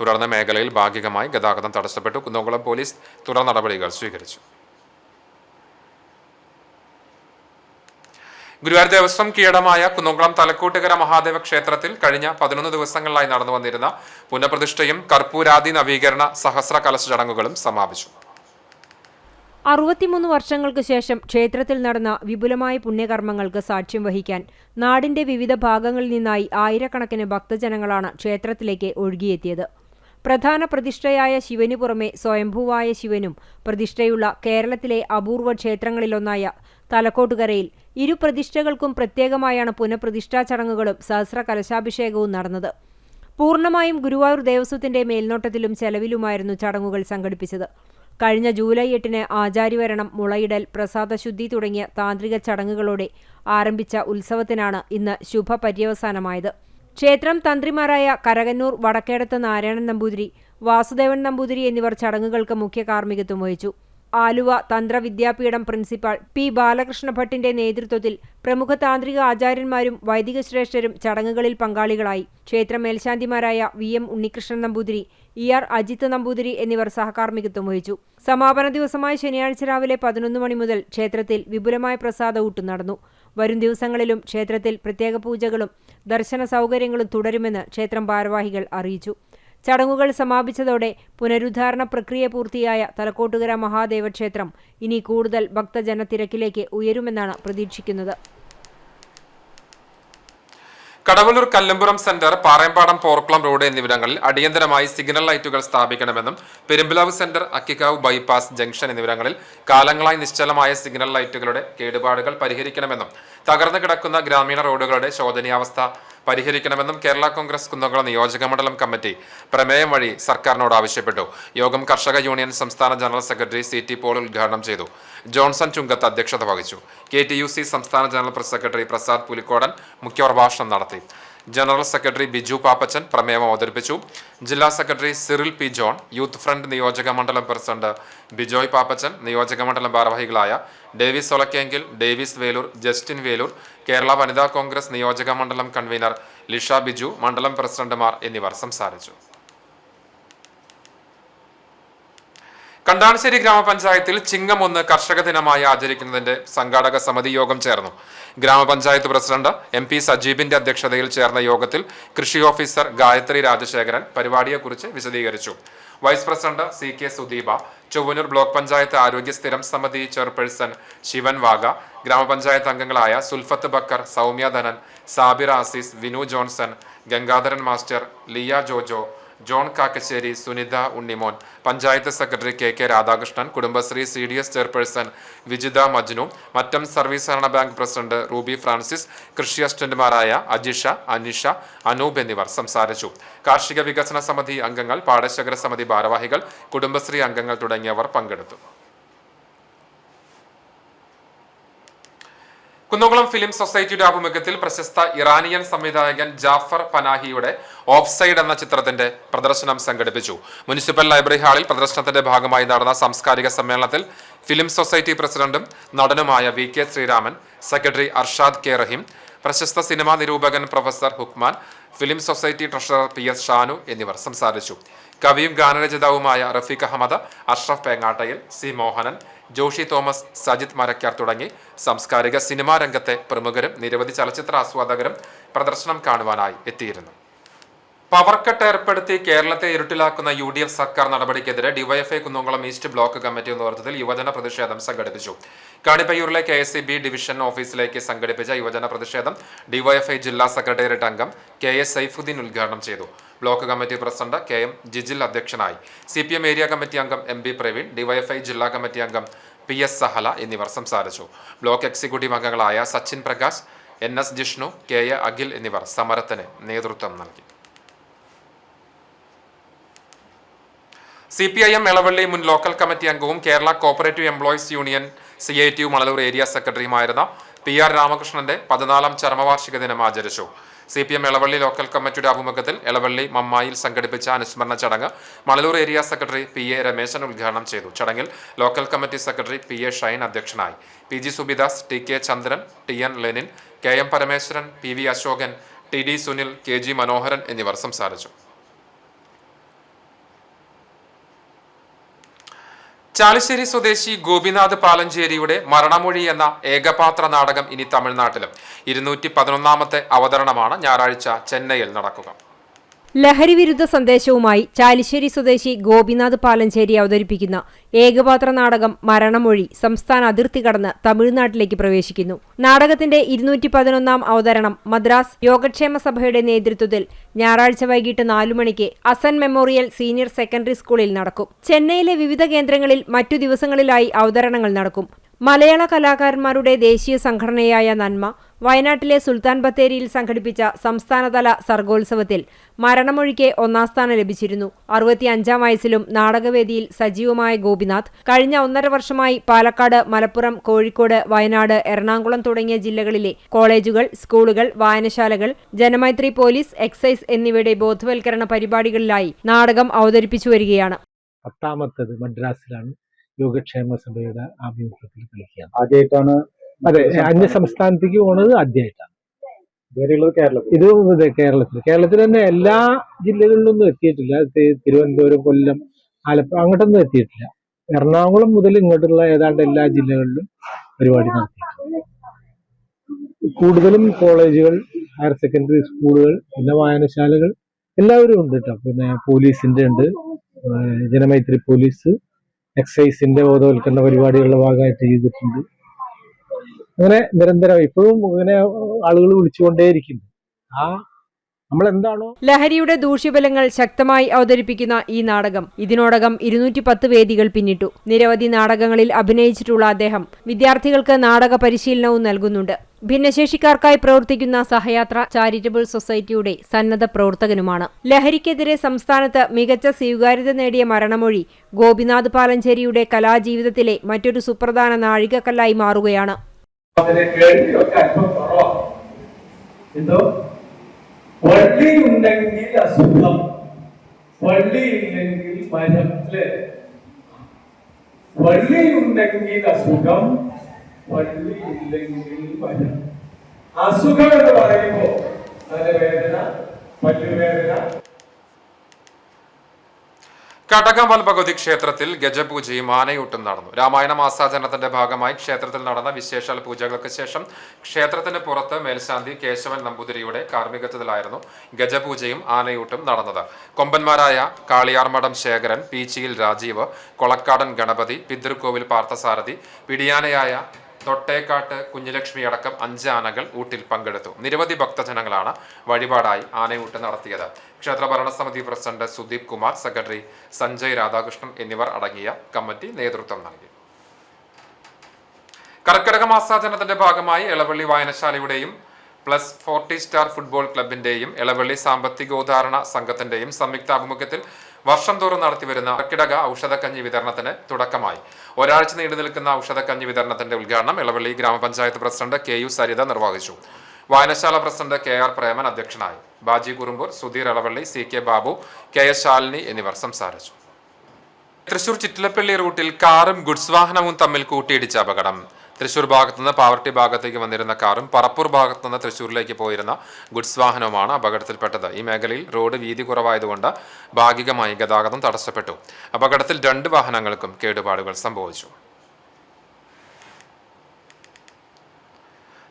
തുടർന്ന് മേഖലയിൽ ഭാഗികമായി ഗതാഗതം തടസ്സപ്പെട്ടു. കുന്നംകുളം പോലീസ് തുടർ നടപടികൾ സ്വീകരിച്ചു. ഗുരുവായൂർ ദേവസ്വം കീഴടമായ കുന്നംകുളം തലക്കൂട്ടുകര മഹാദേവ ക്ഷേത്രത്തിൽ കഴിഞ്ഞ 11 ദിവസങ്ങളിലായി നടന്നു വന്നിരുന്ന പുനഃപ്രതിഷ്ഠയും കർപ്പൂരാദി നവീകരണ സഹസ്ര കലശ ചടങ്ങുകളും സമാപിച്ചു. 63 വർഷങ്ങൾക്ക് ശേഷം ക്ഷേത്രത്തിൽ നടന്ന വിപുലമായ പുണ്യകർമ്മങ്ങൾക്ക് സാക്ഷ്യം വഹിക്കാൻ നാടിന്റെ വിവിധ ഭാഗങ്ങളിൽ നിന്നായി ആയിരക്കണക്കിന് ഭക്തജനങ്ങളാണ് ക്ഷേത്രത്തിലേക്ക് ഒഴുകിയെത്തിയത്. പ്രധാന പ്രതിഷ്ഠയായ ശിവനു പുറമെ സ്വയംഭൂവായ ശിവനും പ്രതിഷ്ഠയുള്ള കേരളത്തിലെ അപൂർവ ക്ഷേത്രങ്ങളിലൊന്നായ തലക്കോട്ടുകരയിൽ 2 പ്രതിഷ്ഠകൾക്കും പ്രത്യേകമായാണ് പുനഃപ്രതിഷ്ഠാ ചടങ്ങുകളും സഹസ്ര കലശാഭിഷേകവും നടന്നത്. പൂർണ്ണമായും ഗുരുവായൂർ ദേവസ്വത്തിന്റെ മേൽനോട്ടത്തിലും ചെലവിലുമായിരുന്നു ചടങ്ങുകൾ സംഘടിപ്പിച്ചത്. കഴിഞ്ഞ ജൂലൈ 8-ന് ആചാര്യവരണം, മുളയിടൽ, പ്രസാദശുദ്ധി തുടങ്ങിയ താന്ത്രിക ചടങ്ങുകളോടെ ആരംഭിച്ച ഉത്സവത്തിനാണ് ഇന്ന് ശുഭപര്യവസാനമായത്. ക്ഷേത്രം തന്ത്രിമാരായ കരകന്നൂർ വടക്കേടത്ത് നാരായണൻ നമ്പൂതിരി, വാസുദേവൻ നമ്പൂതിരി എന്നിവർ ചടങ്ങുകൾക്ക് മുഖ്യ കാർമ്മികത്വം വഹിച്ചു. Aluva Tantravidyapeetham principal P. ബാലകൃഷ്ണ ഭട്ടിന്റെ നേതൃത്വത്തിൽ പ്രമുഖ താന്ത്രിക ആചാര്യന്മാരും വൈദിക ശ്രേഷ്ഠരും ചടങ്ങുകളിൽ പങ്കാളികളായി. ക്ഷേത്ര മേൽശാന്തിമാരായ VM ഉണ്ണികൃഷ്ണൻ നമ്പൂതിരി, ER അജിത്ത് നമ്പൂതിരി എന്നിവർ സഹകാർമ്മികത്വം വഹിച്ചു. സമാപന ദിവസമായ ശനിയാഴ്ച രാവിലെ 11 മണി മുതൽ ക്ഷേത്രത്തിൽ വിപുലമായ പ്രസാദ ഊട്ട് നടന്നു. വരും ദിവസങ്ങളിലും ക്ഷേത്രത്തിൽ പ്രത്യേക പൂജകളും ദർശന സൗകര്യങ്ങളും തുടരുമെന്ന് ക്ഷേത്രം ഭാരവാഹികൾ അറിയിച്ചു. ചടങ്ങുകൾ സമാപിച്ചതോടെ പുനരുദ്ധാരണ പ്രക്രിയ പൂർത്തിയായ തലക്കോട്ടുകര മഹാദേവ ക്ഷേത്രം ഇനി കൂടുതൽ ഭക്തജനത്തിരക്കിലേക്ക് ഉയരുമെന്നാണ് പ്രതീക്ഷിക്കുന്നത്. കടവല്ലൂർ കല്ലമ്പുറം സെന്റർ, പാറയമ്പാടം പോർക്കുളം റോഡ് എന്നിവിടങ്ങളിൽ അടിയന്തരമായി സിഗ്നൽ ലൈറ്റുകൾ സ്ഥാപിക്കണമെന്നും Perumpilavu centre, Akkikkavu bypass junction എന്നിവിടങ്ങളിൽ കാലങ്ങളായി നിശ്ചലമായ സിഗ്നൽ ലൈറ്റുകളുടെ കേടുപാടുകൾ പരിഹരിക്കണമെന്നും തകർന്നു കിടക്കുന്ന ഗ്രാമീണ റോഡുകളുടെ ശോചനീയാവസ്ഥ പരിഹരിക്കണമെന്നും കേരള കോൺഗ്രസ് കുന്നംകുളം നിയോജക മണ്ഡലം കമ്മിറ്റി പ്രമേയം വഴി സർക്കാരിനോട് ആവശ്യപ്പെട്ടു. യോഗം കർഷക യൂണിയൻ സംസ്ഥാന ജനറൽ സെക്രട്ടറി CT പോൾ ഉദ്ഘാടനം ചെയ്തു. ജോൺസൺ ചുങ്കത്ത് അധ്യക്ഷത വഹിച്ചു. KTUC സംസ്ഥാന general press secretary Prasad Pulikkodan മുഖ്യപ്രഭാഷണം നടത്തി. ജനറൽ സെക്രട്ടറി ബിജു പാപ്പച്ചൻ പ്രമേയം അവതരിപ്പിച്ചു. ജില്ലാ secretary Cyril P. John, youth front നിയോജക മണ്ഡലം പ്രസിഡന്റ് ബിജോയ് പാപ്പച്ചൻ, നിയോജക മണ്ഡലം ഭാരവാഹികളായ Davis Olakkengil, Davis Veloor, Justin Veloor, Kerala Vanitha Congress നിയോജക മണ്ഡലം കൺവീനർ ലിഷ ബിജു, മണ്ഡലം പ്രസിഡന്റുമാർ എന്നിവർ സംസാരിച്ചു. കണ്ടാണശ്ശേരി ഗ്രാമപഞ്ചായത്തിൽ ചിങ്ങം 1 കർഷക ദിനമായി ആചരിക്കുന്നതിന്റെ സംഘാടക സമിതി യോഗം ചേർന്നു. ഗ്രാമപഞ്ചായത്ത് പ്രസിഡന്റ് MP സജീബിന്റെ അധ്യക്ഷതയിൽ ചേർന്ന യോഗത്തിൽ കൃഷി ഓഫീസർ ഗായത്രി രാജശേഖരൻ പരിപാടിയെക്കുറിച്ച് വിശദീകരിച്ചു. Vice president CK Sudeepa, Chowwanur block panchayat ആരോഗ്യ സ്ഥിരം സമിതി ചെയർപേഴ്സൺ ശിവൻ വാഗ, ഗ്രാമപഞ്ചായത്ത് അംഗങ്ങളായ Sulfath Bakkar, Soumya Dhanan, Sabira Azeez, Vinu Johnson, Gangadharan master, Liya Jojo, John Kakkassery, Sunitha Unnimon, panchayat secretary KK Radhakrishnan, Kudumbashree CDS chairperson Vijitha Majnu, Mattam service സഹകരണ ബാങ്ക് പ്രസിഡന്റ് റൂബി ഫ്രാൻസിസ്, കൃഷി അസിസ്റ്റന്റുമാരായ അജിഷ, അനിഷ, അനൂപ് എന്നിവർ സംസാരിച്ചു. കാർഷിക വികസന സമിതി അംഗങ്ങൾ, പാടശേഖര സമിതി ഭാരവാഹികൾ, കുടുംബശ്രീ അംഗങ്ങൾ തുടങ്ങിയവർ പങ്കെടുത്തു. കുന്നംകുളം ഫിലിം സൊസൈറ്റിയുടെ ആഭിമുഖ്യത്തിൽ പ്രശസ്ത ഇറാനിയൻ സംവിധായകൻ ജാഫർ പനാഹിയുടെ ഓഫ്സൈഡ് എന്ന ചിത്രത്തിന്റെ പ്രദർശനം സംഘടിപ്പിച്ചു. മുനിസിപ്പൽ ലൈബ്രറി ഹാളിൽ പ്രദർശനത്തിന്റെ ഭാഗമായി നടന്ന സാംസ്കാരിക സമ്മേളനത്തിൽ ഫിലിം സൊസൈറ്റി പ്രസിഡന്റും നടനുമായ VK Sreeraman, secretary Arshad K. Raheem, പ്രശസ്ത സിനിമാ നിരൂപകൻ professor Hukman, film society treasurer PS Shanu എന്നിവർ സംസാരിച്ചു. കവിയും ഗാനരചയിതാവുമായ റഫീഖ് അഹമ്മദ്, അഷ്റഫ് പേങ്ങാട്ടയിൽ, C. മോഹനൻ, ജോഷി തോമസ്, സജിത് മരക്കാർ തുടങ്ങി സാംസ്കാരിക സിനിമാ രംഗത്തെ പ്രമുഖരും നിരവധി ചലച്ചിത്ര ആസ്വാദകരും പ്രദർശനം കാണുവാനായി എത്തിയിരുന്നു. പവർ കട്ട് ഏർപ്പെടുത്തി കേരളത്തെ ഇരുട്ടിലാക്കുന്ന UDF സർക്കാർ നടപടിക്കെതിരെ DYFI Kunnamkulam east block committee നേതൃത്വത്തിൽ യുവജന പ്രതിഷേധം സംഘടിപ്പിച്ചു. കാണിപ്പയ്യൂരിലെ KSEB ഡിവിഷൻ ഓഫീസിലേക്ക് സംഘടിപ്പിച്ച യുവജന പ്രതിഷേധം ഡിവൈഎഫ്ഐ ജില്ലാ സെക്രട്ടേറിയറ്റ് അംഗം KS സൈഫുദ്ദീൻ ഉദ്ഘാടനം ചെയ്തു. Block committee president KM Jijil അധ്യക്ഷനായി. CPM ഏരിയ കമ്മിറ്റി അംഗം MB പ്രവീൺ, ഡിവൈഎഫ്ഐ ജില്ലാ കമ്മിറ്റി അംഗം PS സഹല എന്നിവർ സംസാരിച്ചു. ബ്ലോക്ക് എക്സിക്യൂട്ടീവ് അംഗങ്ങളായ സച്ചിൻ പ്രകാശ്, NS ജിഷ്ണു, KA അഖിൽ എന്നിവർ സമരത്തിന് നേതൃത്വം നൽകി. CPIM എളവള്ളി മുൻ ലോക്കൽ കമ്മിറ്റി അംഗവും Kerala cooperative employees union CITU Manalur area സെക്രട്ടറിയുമായിരുന്ന PR രാമകൃഷ്ണന്റെ 14ാം ചരമവാർഷിക ദിനം ആചരിച്ചു. CPM എളവള്ളി ലോക്കൽ കമ്മിറ്റിയുടെ ആഭിമുഖ്യത്തിൽ എളവള്ളി മമ്മായിൽ സംഘടിപ്പിച്ച അനുസ്മരണ ചടങ്ങ് Manalur area secretary PA Rameshan ഉദ്ഘാടനം ചെയ്തു. ചടങ്ങിൽ local committee secretary PA Shine അധ്യക്ഷനായി. PG Subidas, TK Chandran, TN Lenin, KM Parameswaran, PV Ashokan, TD Sunil, KG Manoharan എന്നിവർ സംസാരിച്ചു. ചാലിശ്ശേരി സ്വദേശി ഗോപിനാഥ് പാലഞ്ചേരിയുടെ മരണമൊഴി എന്ന ഏകപാത്ര നാടകം ഇനി തമിഴ്നാട്ടിലും 211ാമത്തെ അവതരണമാണ് ഞായറാഴ്ച ചെന്നൈയിൽ നടക്കുക. ലഹരിവിരുദ്ധ സന്ദേശവുമായി ചാലിശ്ശേരി സ്വദേശി ഗോപിനാഥ് പാലഞ്ചേരി അവതരിപ്പിക്കുന്ന ഏകപാത്ര നാടകം മരണമൊഴി സംസ്ഥാന അതിർത്തി കടന്ന് തമിഴ്നാട്ടിലേക്ക് പ്രവേശിക്കുന്നു. നാടകത്തിന്റെ 211ാം അവതരണം മദ്രാസ് യോഗക്ഷേമ സഭയുടെ നേതൃത്വത്തിൽ ഞായറാഴ്ച വൈകിട്ട് 4 മണിക്ക് അസൻ മെമ്മോറിയൽ സീനിയർ സെക്കൻഡറി സ്കൂളിൽ നടക്കും. ചെന്നൈയിലെ വിവിധ കേന്ദ്രങ്ങളിൽ മറ്റു ദിവസങ്ങളിലായി അവതരണങ്ങൾ നടക്കും. മലയാള കലാകാരന്മാരുടെ ദേശീയ സംഘടനയായ നന്മ വയനാട്ടിലെ സുൽത്താൻ ബത്തേരിയിൽ സംഘടിപ്പിച്ച സംസ്ഥാനതല സർഗോത്സവത്തിൽ മരണമൊഴിക്ക് 1ാം സ്ഥാനം ലഭിച്ചിരുന്നു. 65ാം വയസ്സിലും നാടകവേദിയിൽ സജീവമായ ഗോപിനാഥ് കഴിഞ്ഞ 1.5 വർഷമായി പാലക്കാട്, മലപ്പുറം, കോഴിക്കോട്, വയനാട്, എറണാകുളം തുടങ്ങിയ ജില്ലകളിലെ കോളേജുകൾ, സ്കൂളുകൾ, വായനശാലകൾ, ജനമൈത്രി പോലീസ്, എക്സൈസ് എന്നിവയുടെ ബോധവൽക്കരണ പരിപാടികളിലായി നാടകം അവതരിപ്പിച്ചു വരികയാണ്. 10ാമത്തേത് മദ്രാസിലാണ് യോഗക്ഷേമ സഭയുടെ ആഭിമുഖ്യത്തിൽ കളിക്കുകയാണ്. ആദ്യമായിട്ടാണ് അതെ, അന്യ സംസ്ഥാനത്തേക്ക് പോകുന്നത് ആദ്യമായിട്ടാണ്. ഇത് കേരളത്തിൽ തന്നെ എല്ലാ ജില്ലകളിലൊന്നും എത്തിയിട്ടില്ല. തിരുവനന്തപുരം, കൊല്ലം, ആലപ്പുഴ അങ്ങോട്ടൊന്നും എത്തിയിട്ടില്ല. എറണാകുളം മുതൽ ഇങ്ങോട്ടുള്ള ഏതാണ്ട് എല്ലാ ജില്ലകളിലും പരിപാടി നടത്തിയിട്ടുണ്ട്. കൂടുതലും കോളേജുകൾ, ഹയർ സെക്കൻഡറി സ്കൂളുകൾ, പിന്നെ വായനശാലകൾ എല്ലാവരും ഉണ്ട് കേട്ടോ. പിന്നെ പോലീസിന്റെ ഉണ്ട്, ജനമൈത്രി പോലീസ്, എക്സൈസിന്റെ ബോധവൽക്കരണ പരിപാടികളുടെ ഭാഗമായിട്ട് ചെയ്തിട്ടുണ്ട്. അങ്ങനെ നിരന്തരം ഇപ്പോഴും ഇങ്ങനെ ആളുകൾ വിളിച്ചുകൊണ്ടേയിരിക്കുന്നു. ആ നമ്മളെന്താണോ ലഹരിയുടെ ദൂഷ്യഫലങ്ങൾ ശക്തമായി അവതരിപ്പിക്കുന്ന ഈ നാടകം ഇതിനോടകം 210 വേദികൾ പിന്നിട്ടു. നിരവധി നാടകങ്ങളിൽ അഭിനയിച്ചിട്ടുള്ള അദ്ദേഹം വിദ്യാർത്ഥികൾക്ക് നാടക പരിശീലനവും നൽകുന്നുണ്ട്. ഭിന്നശേഷിക്കാർക്കായി പ്രവർത്തിക്കുന്ന സഹയാത്ര ചാരിറ്റബിൾ സൊസൈറ്റിയുടെ സന്നദ്ധ പ്രവർത്തകനുമാണ്. ലഹരിക്കെതിരെ സംസ്ഥാനത്ത് മികച്ച സ്വീകാര്യത നേടിയ മരണമൊഴി ഗോപിനാഥ് പാലഞ്ചേരിയുടെ കലാജീവിതത്തിലെ മറ്റൊരു സുപ്രധാന നാഴികക്കല്ലായി മാറുകയാണ്. വള്ളി ഉണ്ടെങ്കിൽ അസുഖം, വള്ളി ഇല്ലെങ്കിൽ മരം. അല്ലേ? വള്ളി ഉണ്ടെങ്കിൽ അസുഖം, വള്ളി ഇല്ലെങ്കിൽ മരം. അസുഖം എന്ന് പറയുമ്പോ തലവേദന, പല്ലുവേദന. കടകമൽ ഭഗവതി ക്ഷേത്രത്തിൽ ഗജപൂജയും ആനയൂട്ടും നടന്നു. രാമായണ മാസാചരണത്തിന്റെ ഭാഗമായി ക്ഷേത്രത്തിൽ നടന്ന വിശേഷാൽ പൂജകൾക്ക് ശേഷം ക്ഷേത്രത്തിന് പുറത്ത് മേൽശാന്തി കേശവൻ നമ്പൂതിരിയുടെ കാർമ്മികത്വത്തിലായിരുന്നു ഗജപൂജയും ആനയൂട്ടും നടന്നത്. കൊമ്പന്മാരായ കാളിയാർമഠം ശേഖരൻ, പീച്ചിയിൽ രാജീവ്, കൊളക്കാടൻ ഗണപതി, പിതൃക്കോവിൽ പാർത്ഥസാരഥി, പിടിയാനയായ തൊട്ടേക്കാട്ട് കുഞ്ഞുലക്ഷ്മി അടക്കം 5 ആനകൾ ഊട്ടിൽ പങ്കെടുത്തു. നിരവധി ഭക്തജനങ്ങളാണ് വഴിപാടായി ആനയൂട്ട് നടത്തിയത്. ക്ഷേത്ര ഭരണസമിതി പ്രസിഡന്റ് സുദീപ് കുമാർ, സെക്രട്ടറി സഞ്ജയ് രാധാകൃഷ്ണൻ എന്നിവർ അടങ്ങിയ കമ്മിറ്റി നേതൃത്വം നൽകി. കർക്കിടക മാസാചരണത്തിന്റെ ഭാഗമായി എളവള്ളി വായനശാലയുടെയും പ്ലസ് 40 സ്റ്റാർ ഫുട്ബോൾ ക്ലബിന്റെയും എളവള്ളി സാമ്പത്തികോദ്ധാരണ സംഘത്തിന്റെയും സംയുക്താഭിമുഖ്യത്തിൽ വർഷം തോറും നടത്തിവരുന്ന കർക്കിടക ഔഷധക്കഞ്ഞി വിതരണത്തിന് തുടക്കമായി. ഒരാഴ്ച നീണ്ടു നിൽക്കുന്ന ഔഷധക്കഞ്ഞി വിതരണത്തിന്റെ ഉദ്ഘാടനം എളവള്ളി ഗ്രാമപഞ്ചായത്ത് പ്രസിഡന്റ് KU സരിത നിർവഹിച്ചു. വായനശാല പ്രസിഡന്റ് KR പ്രേമൻ അധ്യക്ഷനായി. ബാജി കുറുമ്പൂർ, സുധീർ എളവള്ളി, CK ബാബു, KS ശാലിനി എന്നിവർ സംസാരിച്ചു. തൃശൂർ ചിറ്റിലപ്പള്ളി റൂട്ടിൽ കാറും ഗുഡ്സ് വാഹനവും തമ്മിൽ കൂട്ടിയിടിച്ച അപകടം. തൃശൂർ ഭാഗത്തുനിന്ന് പാവർട്ടി ഭാഗത്തേക്ക് വന്നിരുന്ന കാറും പറപ്പൂർ ഭാഗത്തുനിന്ന് തൃശൂരിലേക്ക് പോയിരുന്ന ഗുഡ്സ് വാഹനവുമാണ് അപകടത്തിൽപ്പെട്ടത്. ഈ മേഖലയിൽ റോഡ് വീതി കുറവായതുകൊണ്ട് ഭാഗികമായി ഗതാഗതം തടസ്സപ്പെട്ടു. അപകടത്തിൽ 2 വാഹനങ്ങൾക്കും കേടുപാടുകൾ സംഭവിച്ചു.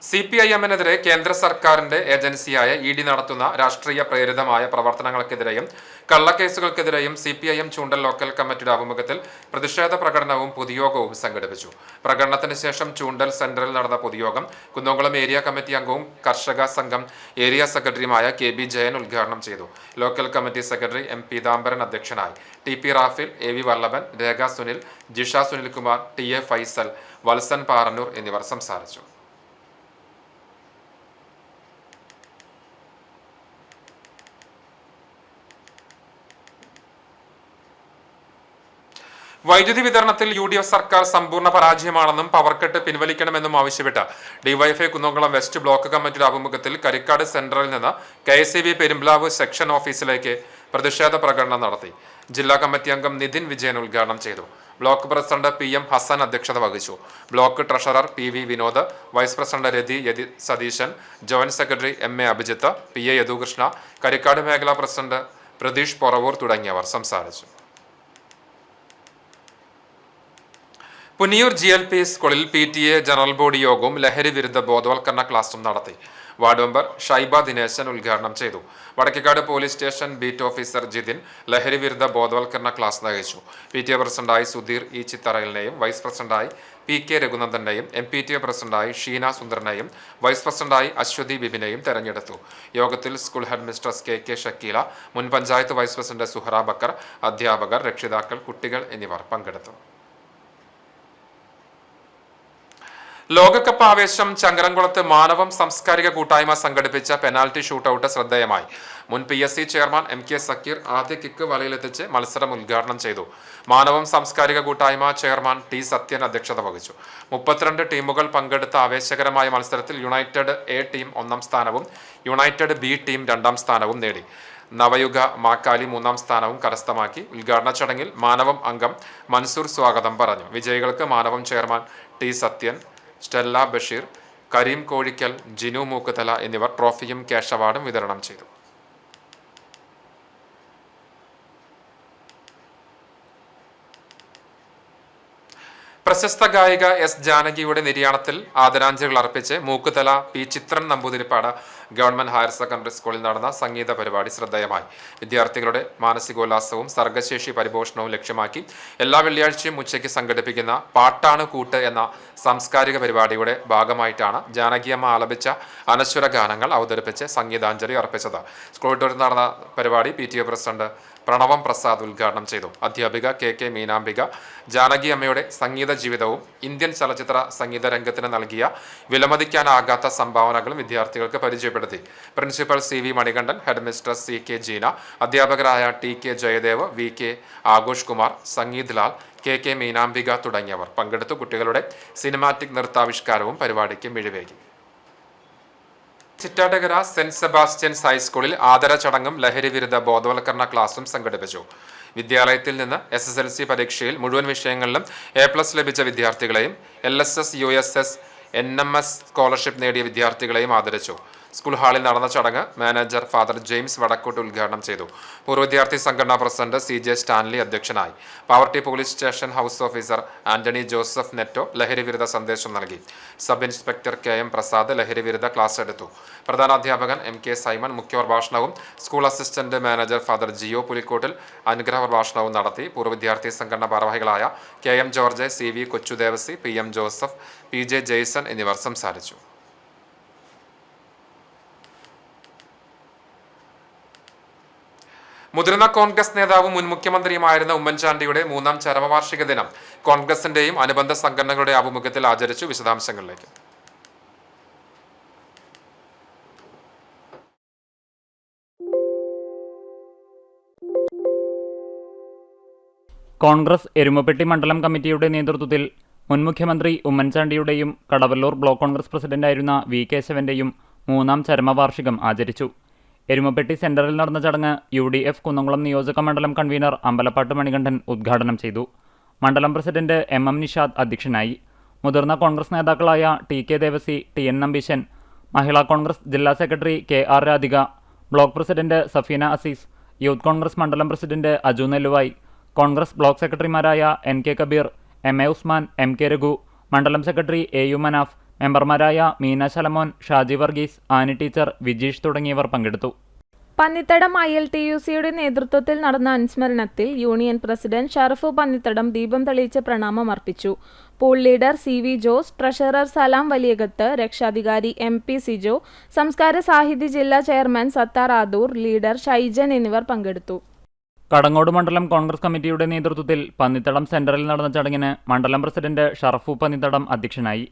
CPIM-നെതിരെ കേന്ദ്ര സർക്കാരിന്റെ ഏജൻസിയായ ED നടത്തുന്ന രാഷ്ട്രീയ പ്രേരിതമായ പ്രവർത്തനങ്ങൾക്കെതിരെയും കള്ളക്കേസുകൾക്കെതിരെയും CPIM ചൂണ്ടൽ ലോക്കൽ കമ്മിറ്റിയുടെ ആഭിമുഖ്യത്തിൽ പ്രതിഷേധ പ്രകടനവും പൊതുയോഗവും സംഘടിപ്പിച്ചു. പ്രകടനത്തിന് ശേഷം ചൂണ്ടൽ സെന്ററിൽ നടന്ന പൊതുയോഗം കുന്നംകുളം ഏരിയ കമ്മിറ്റി അംഗവും കർഷക സംഘം ഏരിയ സെക്രട്ടറിയുമായ KB ജയൻ ഉദ്ഘാടനം ചെയ്തു. Local committee secretary M Peethambaran അധ്യക്ഷനായി. TP റാഫിൽ, AV വല്ലഭൻ, രേഖ സുനിൽ, ജിഷ സുനിൽകുമാർ, TA ഫൈസൽ, വത്സൻ പാറന്നൂർ എന്നിവർ സംസാരിച്ചു. വൈദ്യുതി വിതരണത്തിൽ UDF സർക്കാർ സമ്പൂർണ്ണ പരാജയമാണെന്നും പവർക്കട്ട് പിൻവലിക്കണമെന്നും ആവശ്യപ്പെട്ട് DYFI കുന്നംകുളം വെസ്റ്റ് ബ്ലോക്ക് കമ്മിറ്റിയുടെ ആഭിമുഖ്യത്തിൽ കരിക്കാട് സെന്ററിൽ നിന്ന് KSEB പെരുമ്പ്ലാവ് സെക്ഷൻ ഓഫീസിലേക്ക് പ്രതിഷേധ പ്രകടനം നടത്തി. ജില്ലാ കമ്മിറ്റി അംഗം നിതിൻ വിജയൻ ഉദ്ഘാടനം ചെയ്തു. ബ്ലോക്ക് പ്രസിഡന്റ് PM ഹസൻ അധ്യക്ഷത വഹിച്ചു. Block treasurer PV Vinod, vice president Rathi Satheesan, joint secretary MA Abhijith, PA Yadukrishna, Karikkad മേഖലാ പ്രസിഡന്റ് പ്രതീഷ് പൊറവൂർ തുടങ്ങിയവർ സംസാരിച്ചു. പുന്നിയൂർ GLP സ്കൂളിൽ PTA ജനറൽ ബോഡി യോഗവും ലഹരി വിരുദ്ധ ബോധവൽക്കരണ ക്ലാസും നടത്തി. വാർഡ് മെമ്പർ ഷൈബ ദിനേശൻ ഉദ്ഘാടനം ചെയ്തു. Vadakkekad police station beat officer Jithin ലഹരി വിരുദ്ധ ബോധവൽക്കരണ ക്ലാസ് നയിച്ചു. PTA പ്രസിഡന്റായി സുധീർ E ചിത്തറയിലിനെയും വൈസ് പ്രസിഡന്റായി PK രഘുനന്ദനെയും MPTA പ്രസിഡന്റായി ഷീന സുന്ദറിനെയും വൈസ് പ്രസിഡന്റായി അശ്വതി ബിബിനെയും തെരഞ്ഞെടുത്തു. യോഗത്തിൽ school head mistress KK Shakeela, മുൻ പഞ്ചായത്ത് വൈസ് പ്രസിഡന്റ് സുഹറ ബക്കർ, അധ്യാപകർ, രക്ഷിതാക്കൾ, കുട്ടികൾ എന്നിവർ പങ്കെടുത്തു. ലോകകപ്പ് ആവേശം ചങ്ങരംകുളത്ത് മാനവം സാംസ്കാരിക കൂട്ടായ്മ സംഘടിപ്പിച്ച പെനാൽറ്റി ഷൂട്ടൌട്ട് ശ്രദ്ധേയമായി. മുൻ PSC ചെയർമാൻ MK സക്കീർ ആദ്യ കിക്ക് വലയിലെത്തിച്ച് മത്സരം ഉദ്ഘാടനം ചെയ്തു. മാനവം സാംസ്കാരിക കൂട്ടായ്മ ചെയർമാൻ T സത്യൻ അധ്യക്ഷത വഹിച്ചു. 32 ടീമുകൾ പങ്കെടുത്ത ആവേശകരമായ മത്സരത്തിൽ യുണൈറ്റഡ് A ടീം 1ാം സ്ഥാനവും യുണൈറ്റഡ് B ടീം 2ാം സ്ഥാനവും നേടി. നവയുഗ മാക്കാലി 3ാം സ്ഥാനവും കരസ്ഥമാക്കി. ഉദ്ഘാടന ചടങ്ങിൽ മാനവം അംഗം മൻസൂർ സ്വാഗതം പറഞ്ഞു. വിജയികൾക്ക് Manavam chairman T Sathyan, Stella Basheer, Kareem Kozhikkal, Jinu Mookkuthala എന്നിവർ ട്രോഫിയും ക്യാഷ് അവാർഡും വിതരണം ചെയ്തു. പ്രശസ്ത ഗായിക S ജാനകിയുടെ നിര്യാണത്തിൽ ആദരാഞ്ജലികൾ അർപ്പിച്ച് Mookkuthala P Chithran Namboothiripad government higher secondary സ്കൂളിൽ നടന്ന സംഗീത പരിപാടി ശ്രദ്ധേയമായി. വിദ്യാർത്ഥികളുടെ മാനസികോല്ലാസവും സർഗശേഷി പരിപോഷണവും ലക്ഷ്യമാക്കി എല്ലാ വെള്ളിയാഴ്ചയും ഉച്ചയ്ക്ക് സംഘടിപ്പിക്കുന്ന പാട്ടാണ് കൂട്ട് എന്ന സാംസ്കാരിക പരിപാടിയുടെ ഭാഗമായിട്ടാണ് ജാനകിയമ്മ ആലപിച്ച അനശ്വര ഗാനങ്ങൾ അവതരിപ്പിച്ച് സംഗീതാഞ്ജലി അർപ്പിച്ചത്. സ്കൂൾ ഓഡിറ്റോറിയത്തിൽ നടന്ന പരിപാടി PTA പ്രസിഡന്റ് പ്രണവം പ്രസാദ് ഉദ്ഘാടനം ചെയ്തു. അധ്യാപിക KK മീനാംബിക ജാനകി അമ്മയുടെ സംഗീത ജീവിതവും ഇന്ത്യൻ ചലച്ചിത്ര സംഗീത രംഗത്തിന് നൽകിയ വിലമതിക്കാനാകാത്ത സംഭാവനകളും വിദ്യാർത്ഥികൾക്ക് പരിചയപ്പെടുത്തി. Principal CV Manikandan, head mistress CK Jeena, അധ്യാപകരായ TK Jayadev, VK Aghosh Kumar, Sangeeth Lal, KK Meenambika തുടങ്ങിയവർ പങ്കെടുത്തു. കുട്ടികളുടെ സിനിമാറ്റിക് നൃത്താവിഷ്കാരവും പരിപാടിക്ക് മിഴിവേകി. ചിറ്റാടകര സെന്റ് സെബാസ്റ്റ്യൻസ് ഹൈസ്കൂളിൽ ആദര ചടങ്ങും ലഹരി വിരുദ്ധ ബോധവൽക്കരണ ക്ലാസും സംഘടിപ്പിച്ചു. വിദ്യാലയത്തിൽ നിന്ന് SSLC പരീക്ഷയിൽ മുഴുവൻ വിഷയങ്ങളിലും A+ ലഭിച്ച വിദ്യാർത്ഥികളെയും LSS, USS, NMS സ്കോളർഷിപ്പ് നേടിയ വിദ്യാർത്ഥികളെയും ആദരിച്ചു. സ്കൂൾ ഹാളിൽ നടന്ന ചടങ്ങ് മാനേജർ ഫാദർ ജെയിംസ് വടക്കോട്ട് ഉദ്ഘാടനം ചെയ്തു. പൂർവ്വ വിദ്യാർത്ഥി സംഘടനാ പ്രസിഡന്റ് CJ സ്റ്റാൻലി അധ്യക്ഷനായി. Pavaratty police station house officer Antony Joseph Netto ലഹരി വിരുദ്ധ സന്ദേശം നൽകി. സബ് ഇൻസ്പെക്ടർ KM പ്രസാദ് ലഹരി വിരുദ്ധ ക്ലാസ് എടുത്തു. പ്രധാനാധ്യാപകൻ MK സൈമൺ മുഖ്യപ്രഭാഷണവും school assistant manager father Jio Pulikkottil അനുഗ്രഹ പ്രഭാഷണവും നടത്തി. പൂർവ്വ വിദ്യാർത്ഥി സംഘടനാ ഭാരവാഹികളായ KM George, CV Kochudevassy, PM Joseph, PJ Jaison എന്നിവർ സംസാരിച്ചു. മുതിർന്ന കോൺഗ്രസ് നേതാവും മുൻ മുഖ്യമന്ത്രിയുമായിരുന്ന ഉമ്മൻചാണ്ടിയുടെ 3ാം ചരമവാർഷിക ദിനം കോൺഗ്രസിന്റെയും അനുബന്ധ സംഘടനകളുടെ ആഭിമുഖ്യത്തിൽ ആചരിച്ചു. വിശദാംശങ്ങളിലേക്ക്. കോൺഗ്രസ് എരുമപ്പെട്ടി മണ്ഡലം കമ്മിറ്റിയുടെ നേതൃത്വത്തിൽ മുൻ മുഖ്യമന്ത്രി ഉമ്മൻചാണ്ടിയുടെയും കടവല്ലൂർ ബ്ലോക്ക് കോൺഗ്രസ് പ്രസിഡന്റായിരുന്ന V കേശവന്റെയും 3ാം ചരമവാർഷികം ആചരിച്ചു. എരുമപ്പെട്ടി സെന്ററിൽ നടന്ന ചടങ്ങ് UDF കുന്നംകുളം നിയോജക മണ്ഡലം കൺവീനർ അമ്പലപ്പാട്ട് മണികണ്ഠൻ ഉദ്ഘാടനം ചെയ്തു. മണ്ഡലം പ്രസിഡന്റ് MM നിഷാദ് അധ്യക്ഷനായി. മുതിർന്ന കോൺഗ്രസ് നേതാക്കളായ TK Devasi, TN Nambeesan, Mahila Congress ജില്ലാ secretary KR Radhika, block president Safeena Azeez, youth Congress മണ്ഡലം president Aju Nelluvayi, Congress block സെക്രട്ടറിമാരായ NK Kabeer, MA Usman, MK Raghu, മണ്ഡലം സെക്രട്ടറി AU മനാഫ്, മെമ്പർമാരായ മീന ശലമോൻ, ഷാജി വർഗീസ്, ആനി ടീച്ചർ, വിജീഷ് തുടങ്ങിയവർ പങ്കെടുത്തു. പന്നിത്തടം ILTUCയുടെ നേതൃത്വത്തിൽ നടന്ന അനുസ്മരണത്തിൽ യൂണിയൻ പ്രസിഡന്റ് ഷറഫു പന്നിത്തടം ദീപം തെളിയിച്ച് പ്രണാമം അർപ്പിച്ചു. Pool leader CV Jose, treasurer Salam Valiyakath, രക്ഷാധികാരി MP സിജോ, സംസ്കാര സാഹിതി ജില്ലാ ചെയർമാൻ സത്താർ ആദൂർ, ലീഡർ ഷൈജൻ എന്നിവർ പങ്കെടുത്തു. കടങ്ങോട് മണ്ഡലം കോൺഗ്രസ് കമ്മിറ്റിയുടെ നേതൃത്വത്തിൽ പന്നിത്തടം സെന്ററിൽ നടന്ന ചടങ്ങിന് മണ്ഡലം പ്രസിഡന്റ് ഷറഫു പന്നിത്തടം അധ്യക്ഷനായി.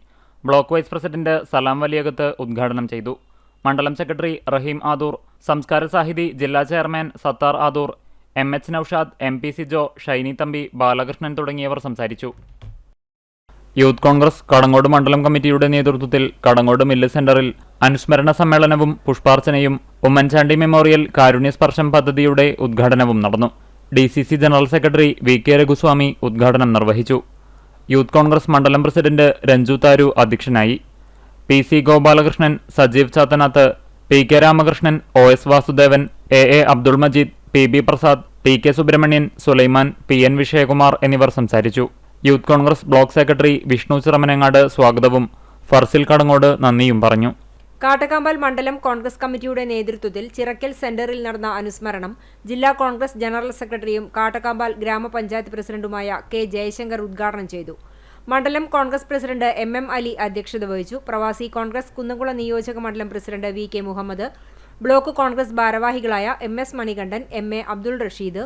Block vice president Salam Valiyakath ഉദ്ഘാടനം ചെയ്തു. മണ്ഡലം സെക്രട്ടറി റഹീം ആദൂർ, സംസ്കാര സാഹിതി ജില്ലാ chairman Sathar Adoor, MH Noushad, MP Sijo, Shiny Thampi, Balakrishnan തുടങ്ങിയവർ സംസാരിച്ചു. യൂത്ത് കോൺഗ്രസ് കടങ്ങോട് മണ്ഡലം കമ്മിറ്റിയുടെ നേതൃത്വത്തിൽ കടങ്ങോട് മില്ല് സെന്ററിൽ അനുസ്മരണ സമ്മേളനവും പുഷ്പാർച്ചനയും ഉമ്മൻചാണ്ടി മെമ്മോറിയൽ കാരുണ്യസ്പർശം പദ്ധതിയുടെ ഉദ്ഘാടനവും നടന്നു. DCC general secretary VK Raghuswamy ഉദ്ഘാടനം നിർവഹിച്ചു. യൂത്ത് കോൺഗ്രസ് മണ്ഡലം പ്രസിഡന്റ് രഞ്ജു താരു അധ്യക്ഷനായി. PC Gopalakrishnan, Sajeev Chathanath, PK Ramakrishnan, OS Vasudevan, AA Abdul Majeed, PB Prasad, TK Subramanian, Sulaiman, PN Vishayakumar എന്നിവർ സംസാരിച്ചു. Youth Congress block secretary Vishnu Chiramanangad സ്വാഗതവും ഫർസിൽ കടങ്ങോട് നന്ദിയും പറഞ്ഞു. കാട്ടക്കാമ്പാൽ മണ്ഡലം കോൺഗ്രസ് കമ്മിറ്റിയുടെ നേതൃത്വത്തിൽ ചിറക്കൽ സെന്ററിൽ നടന്ന അനുസ്മരണം ജില്ലാ കോൺഗ്രസ് ജനറൽ സെക്രട്ടറിയും കാട്ടക്കാമ്പാൽ ഗ്രാമപഞ്ചായത്ത് പ്രസിഡന്റുമായ K ജയശങ്കർ ഉദ്ഘാടനം ചെയ്തു. മണ്ഡലം കോൺഗ്രസ് പ്രസിഡന്റ് MM അലി അധ്യക്ഷത വഹിച്ചു. പ്രവാസി കോൺഗ്രസ് കുന്നംകുളം നിയോജക മണ്ഡലം president VK Muhammed, block Congress ഭാരവാഹികളായ MS Manikandan, MA Abdul Rasheed,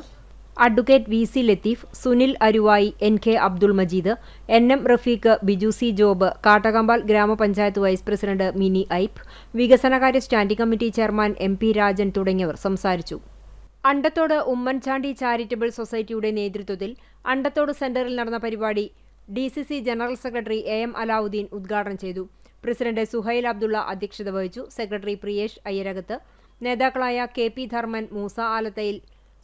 advocate VC Latheef, Sunil Aruvayi, NK Abdul Majeed, NM Rafeeq, Biju C Job, Kattakampal ഗ്രാമപഞ്ചായത്ത് വൈസ് പ്രസിഡന്റ് മിനി ഐപ്പ്, വികസനകാര്യ standing committee chairman MP Rajan തുടങ്ങിയവർ സംസാരിച്ചു. അണ്ടത്തോട് ഉമ്മൻചാണ്ടി ചാരിറ്റബിൾ സൊസൈറ്റിയുടെ നേതൃത്വത്തിൽ അണ്ടത്തോട് സെന്ററിൽ നടന്ന പരിപാടി DCC general secretary AM Alauddin ഉദ്ഘാടനം ചെയ്തു. പ്രസിഡന്റ് സുഹൈൽ അബ്ദുള്ള അധ്യക്ഷത വഹിച്ചു. സെക്രട്ടറി പ്രിയേഷ് അയ്യരകത്ത്, നേതാക്കളായ KP ധർമ്മൻ, മൂസ ആലത്തയിൽ,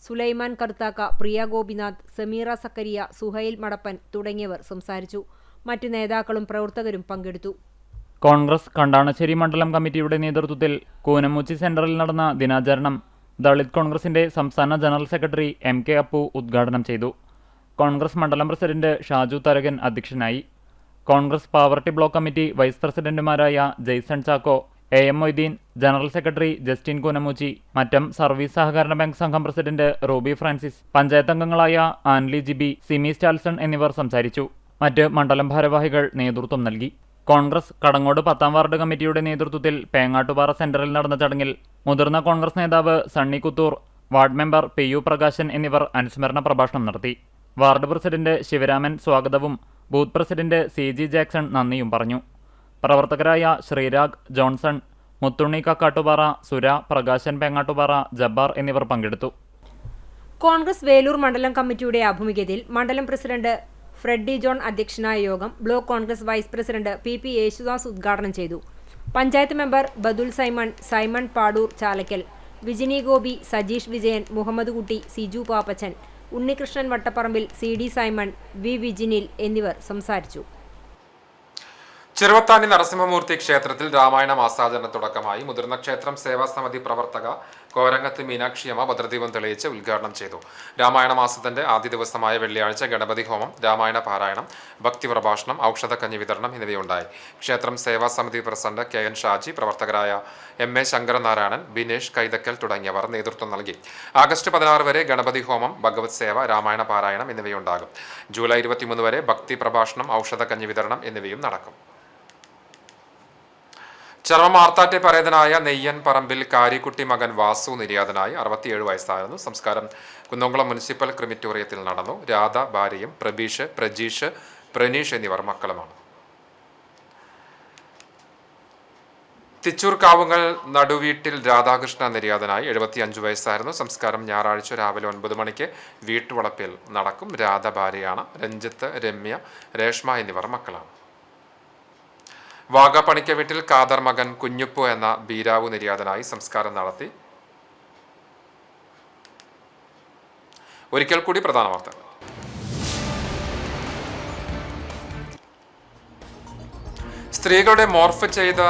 സുലൈമാൻ കർത്താക്ക, പ്രിയ ഗോപിനാഥ്, സമീറ സക്കരിയ, സുഹൈൽ മടപ്പൻ തുടങ്ങിയവർ സംസാരിച്ചു. മറ്റു നേതാക്കളും പ്രവർത്തകരും പങ്കെടുത്തു. കോൺഗ്രസ് കണ്ടാണശ്ശേരി മണ്ഡലം കമ്മിറ്റിയുടെ നേതൃത്വത്തിൽ കൂനമുച്ചി സെന്ററിൽ നടന്ന ദിനാചരണം ദളിത് കോൺഗ്രസിന്റെ സംസ്ഥാന ജനറൽ സെക്രട്ടറി MK അപ്പു ഉദ്ഘാടനം ചെയ്തു. കോൺഗ്രസ് മണ്ഡലം പ്രസിഡന്റ് ഷാജു തരകൻ അധ്യക്ഷനായി. Congress Pavaratty block committee vice പ്രസിഡന്റുമാരായ Jaison Chacko, AM Moideen, general secretary Justin Koonamoochi, Mattam service സഹകരണ ബാങ്ക് സംഘം പ്രസിഡന്റ് റൂബി ഫ്രാൻസിസ്, പഞ്ചായത്ത് അംഗങ്ങളായ ആൻലി ജിബി, സിമി സ്റ്റാൽസൺ എന്നിവർ സംസാരിച്ചു. മറ്റ് മണ്ഡലം ഭാരവാഹികൾ നേതൃത്വം നൽകി. കോൺഗ്രസ് കടങ്ങോട് 10ാം വാർഡ് കമ്മിറ്റിയുടെ നേതൃത്വത്തിൽ പേങ്ങാട്ടുപാറ സെന്ററിൽ നടന്ന ചടങ്ങിൽ മുതിർന്ന കോൺഗ്രസ് നേതാവ് Sunny Kuthur, ward member PU Prakashan എന്നിവർ അനുസ്മരണ പ്രഭാഷണം നടത്തി. വാർഡ് പ്രസിഡന്റ് ശിവരാമൻ സ്വാഗതവും ബൂത്ത് പ്രസിഡന്റ് CG ജാക്സൺ നന്ദിയും പറഞ്ഞു. പ്രവർത്തകരായ ശ്രീരാഗ്, ജോൺസൺ, മുത്തുണ്ണി കക്കാട്ടുപാറ, സുര, പ്രകാശൻ പേങ്ങാട്ടുപാറ, ജബ്ബാർ എന്നിവർ പങ്കെടുത്തു. കോൺഗ്രസ് വേലൂർ മണ്ഡലം കമ്മിറ്റിയുടെ ആഭിമുഖ്യത്തിൽ മണ്ഡലം പ്രസിഡന്റ് ഫ്രെഡി ജോൺ അധ്യക്ഷനായ യോഗം block Congress vice president PP Yesudas ഉദ്ഘാടനം ചെയ്തു. Panchayat member Badul Simon, Simon Padoor Chalakkal, Vijini Gopi, Sajeesh Vijayan, Muhammed Kutty, Siju Pappachan, Unnikrishnan Vattaparambil, CD Simon, V Vijinil എന്നിവർ സംസാരിച്ചു. ചെറുവത്താനി നരസിംഹമൂർത്തി ക്ഷേത്രത്തിൽ രാമായണ മാസാചരണ തുടക്കമായി. മുതിർന്ന ക്ഷേത്രം സേവാ സമിതി പ്രവർത്തക കോരങ്ങത്ത് മീനാക്ഷിയമ്മ ഭദ്രദീപം തെളിയിച്ച് ഉദ്ഘാടനം ചെയ്തു. രാമായണ മാസത്തിന്റെ ആദ്യ ദിവസമായ വെള്ളിയാഴ്ച ഗണപതി ഹോമം, രാമായണ പാരായണം, ഭക്തി പ്രഭാഷണം, ഔഷധക്കഞ്ഞി വിതരണം എന്നിവയുണ്ടായി. ക്ഷേത്രം സേവാ സമിതി പ്രസിഡന്റ് KN ഷാജി, പ്രവർത്തകരായ MA ശങ്കരനാരായണൻ, ബിനേഷ് കൈതക്കൽ തുടങ്ങിയവർ നേതൃത്വം നൽകി. ആഗസ്റ്റ് 16 വരെ ഗണപതി ഹോമം, ഭഗവത് സേവ, രാമായണ പാരായണം എന്നിവയുണ്ടാകും. ജൂലൈ 23 വരെ ഭക്തി പ്രഭാഷണം, ഔഷധക്കഞ്ഞി വിതരണം എന്നിവയും നടക്കും. ചർമ്മ ആർത്താറ്റെ പരേതനായ നെയ്യൻ പറമ്പിൽ കാരിക്കുട്ടി മകൻ വാസു നിര്യാതനായി. 67 വയസ്സായിരുന്നു. സംസ്കാരം കുന്നംകുളം മുനിസിപ്പൽ ക്രിമിറ്റോറിയത്തിൽ നടന്നു. രാധ ഭാര്യയും, പ്രബീഷ്, പ്രജീഷ്, പ്രനീഷ് എന്നിവർ മക്കളുമാണ്. തിച്ചൂർ കാവുങ്ങൽ നടുവീട്ടിൽ രാധാകൃഷ്ണ നിര്യാതനായി. 75 വയസ്സായിരുന്നു. സംസ്കാരം ഞായറാഴ്ച രാവിലെ 9 മണിക്ക് വീട്ടുവളപ്പിൽ നടക്കും. രാധ ഭാര്യയാണ്. രഞ്ജിത്ത്, രമ്യ, രേഷ്മ എന്നിവർ മക്കളാണ്. വാഗപ്പണിക്ക വീട്ടിൽ കാദർ മകൻ കുഞ്ഞുപ്പു എന്ന ബീരാവു നിര്യാതനായി. സംസ്കാരം നടത്തി. ഒരിക്കൽ കൂടി പ്രധാന വാർത്തകൾ. സ്ത്രീകളുടെ മോർഫ് ചെയ്ത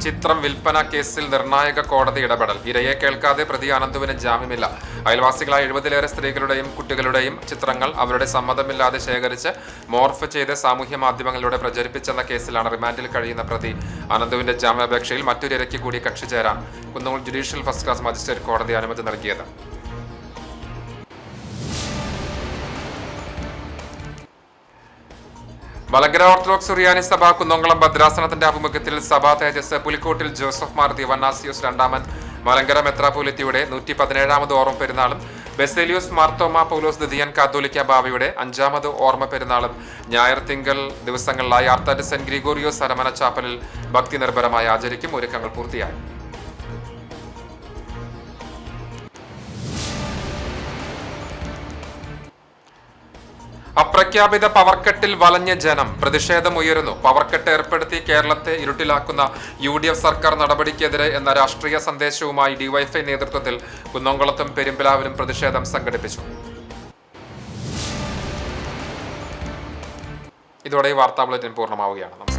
ചിത്രം വിൽപ്പന കേസിൽ നിർണായക കോടതി ഇടപെടൽ. ഇരയെ കേൾക്കാതെ പ്രതി അനന്തുവിന് ജാമ്യമില്ല. അയൽവാസികളായ 70-ലേറെ സ്ത്രീകളുടെയും കുട്ടികളുടെയും ചിത്രങ്ങൾ അവരുടെ സമ്മതമില്ലാതെ ശേഖരിച്ച് മോർഫ് ചെയ്ത് സാമൂഹ്യ മാധ്യമങ്ങളിലൂടെ പ്രചരിപ്പിച്ചെന്ന കേസിലാണ് റിമാൻഡിൽ കഴിയുന്ന പ്രതി അനന്തുവിന്റെ ജാമ്യാപേക്ഷയിൽ മറ്റൊരു ഇരയ്ക്ക് കൂടി കക്ഷി ചേരാൻ Kunnamkulam judicial first class magistrate കോടതി അനുമതി നൽകിയത്. മലങ്കര ഓർത്തഡോക്സ് സുറിയാനി സഭ കുന്നംകുളം ഭദ്രാസനത്തിന്റെ ആഭിമുഖ്യത്തിൽ സഭാ തേജസ് പുലിക്കോട്ടിൽ ജോസഫ് മാർ ദിവന്നാസിയോസ് രണ്ടാമൻ മലങ്കര മെത്രാപോലിത്തയുടെ 117ാമത് ഓർമ്മ പെരുന്നാളും ബെസേലിയോസ് മാർത്തോമ പൗലോസ് ദ്വിതീയൻ കാത്തോലിക്ക ബാവയുടെ 5ാമത് ഓർമ്മ പെരുന്നാളും ഞായർ തിങ്കൾ ദിവസങ്ങളിലായി ആർത്താറ്റ് സെന്റ് ഗ്രിഗോറിയോസ് അരമന ചാപ്പലിൽ ഭക്തി നിർഭരമായി ആചരിക്കും. ഒരുക്കങ്ങൾ പൂർത്തിയായി. അപ്രഖ്യാപിത പവർക്കട്ടിൽ വലഞ്ഞ ജനം, പ്രതിഷേധമുയരുന്നു. പവർക്കട്ട് ഏർപ്പെടുത്തി കേരളത്തെ ഇരുട്ടിലാക്കുന്ന UDF സർക്കാർ നടപടിക്കെതിരെ എന്ന രാഷ്ട്രീയ സന്ദേശവുമായി DYFI നേതൃത്വത്തിൽ കുന്നംകുളത്തും പെരുമ്പിലാവിലും പ്രതിഷേധം സംഘടിപ്പിച്ചു. ഇതോടെ ഈ വാർത്താ ബുള്ളറ്റിൻ പൂർണ്ണമാവുകയാണ്.